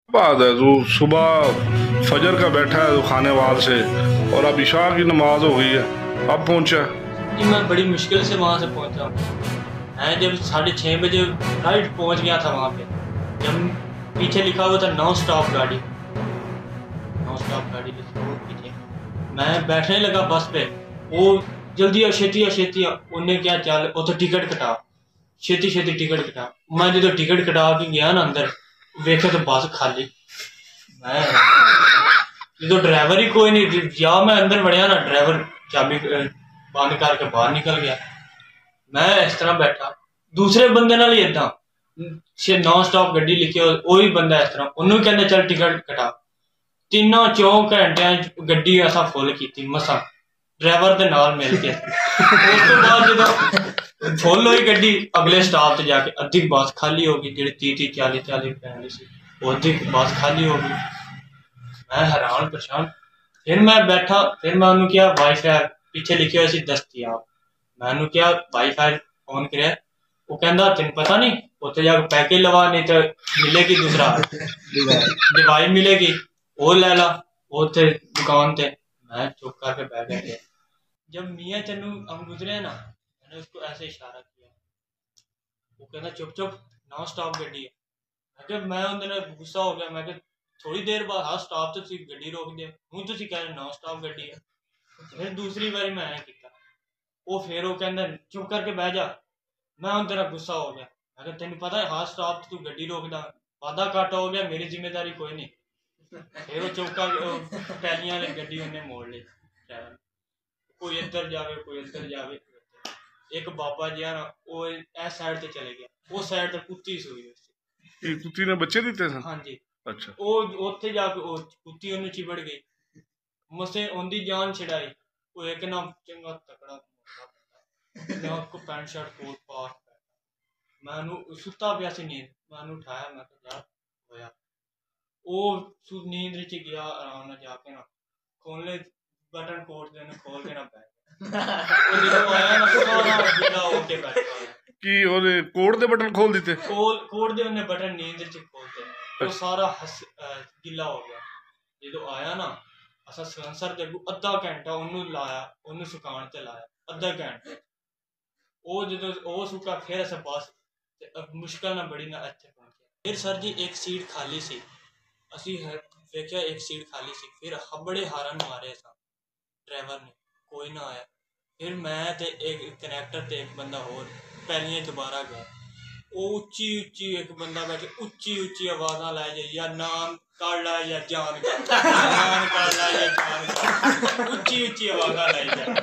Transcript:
बात है तू सुबह फजर का बैठा है तो खाने वाल से और अब इशा की नमाज हो गई है, अब पहुंचा। जी मैं बड़ी मुश्किल से वहाँ से पहुँचा। मैं जब 6:30 बजे राइट पहुँच गया था वहाँ पे, जब पीछे लिखा हुआ था नॉन स्टॉप गाड़ी, नॉन स्टॉप गाड़ी पीछे मैं बैठने लगा बस पे। वो जल्दी आ छेती उन्हें क्या चल उतो टिकट कटा, छेती टिकट कटा। मैं जो टिकट कटा के गया ना अंदर, वेखे तो बस खाली। मैं जो ड्राइवर ही कोई नहीं, या मैं अंदर बढ़िया ना, ड्राइवर चाबी बंद करके बाहर निकल गया। मैं इस तरह बैठा, दूसरे बंदे नाल ही इदा नॉन स्टॉप गड्डी लिखी वही बंदा इस तरह उन्होंने कहने चल टिकट कटा। 3-4 घंटे गड्डी असा फुल की मसा ड्राइवर दे नाल मिल के। उस तो बाद जो फुल हुई गड्डी, अगले स्टॉप से जाके अद्धी बस खाली होगी, जी 30-40 फैमिली सी अद्धी बस खाली होगी। मैं हैरान परेशान। फिर मैं बैठा, फिर मैं उन्होंने किया वाईफाई पीछे लिखे हुए सी दस्तियाब। मैं उन्होंने किया वाईफाई ऑन करे, वो कहता तेन पता नहीं उत्थे जाके पैकेज लवा, नहीं तो मिलेगी दूसरा डिवाइस मिलेगी, वो ले ला उत्थे दुकान ते। मैं चुप करके बैठ गया। जब मियाँ चन्नू हम गुजरे ना, मैंने उसको ऐसे इशारा किया, वो कहना चुप चुप नॉन स्टॉप गड्डी है। मैं उन्होंने गुस्सा हो गया। मैं थोड़ी देर बाद हर स्टॉप से गड्डी रोक दे, हूँ तुम कह रहे नॉन स्टॉप गड्डी है। फिर दूसरी बारी मैं किया, वो फिर वो कहना चुप करके बह जा। मैं हूँ तेरा गुस्सा हो गया। मैं तेन पता है हर स्टॉप तू गड्डी रोकदा, वादा घाटा हो गया, मेरी जिम्मेदारी कोई नहीं। फिर वो चौका पैलियां वाली गड्डी उन्हें मोड़ ली, कोई इधर जावे कोई इधर जावे। एक बाबा जी ना वो इस साइड से चले गया, वो साइड से कुत्ती सोई उससे, कुत्ती ने बच्चे दिते सन। हाँ जी। अच्छा, वो उत्थे जाके कुत्ती उन्हें चिबड़ गई, मसे उनकी जान छिड़ाई। वो एक ना चंगा तकड़ा मैं उसको पैंट शर्ट कोट पा मैं सुता पिया सी नींद, मैं उठाया, मैं जा होया। वो नींद च गया आराम नाल जाके ना खोलने बटन कोट दे खोल के ना बैठ जो आया ना सारा गिला होके बैठा कि ओरे कोट दे बटन खोल दिते, कोट दे उन्हें बटन नींद च खोलते, वो सारा गिला हो गया। जो आया ना असा सलंसर दे अद्धा घंटा उन्होंने लाया, उन्होंने सुकान ते लाया अद्धा घंटे। वो जो वो सुका फिर अस बस मुश्किल ना बड़ी ना इत्थे पहुंचे। फिर सर जी एक सीट खाली सी, असी देखा एक सीट खाली सी। फिर बड़े हारन मारे सा ड्राइवर ने, कोई ना आया। फिर मैं ते एक कनैक्टर ते एक बंदा होर पैलियां दोबारा गया। वो उच्ची एक बंदा बैठे उच्ची आवाज़ा लाई जाए, या नाम काट ला या जान काट ला या जान, उच्ची आवाज़ा लाई जाए।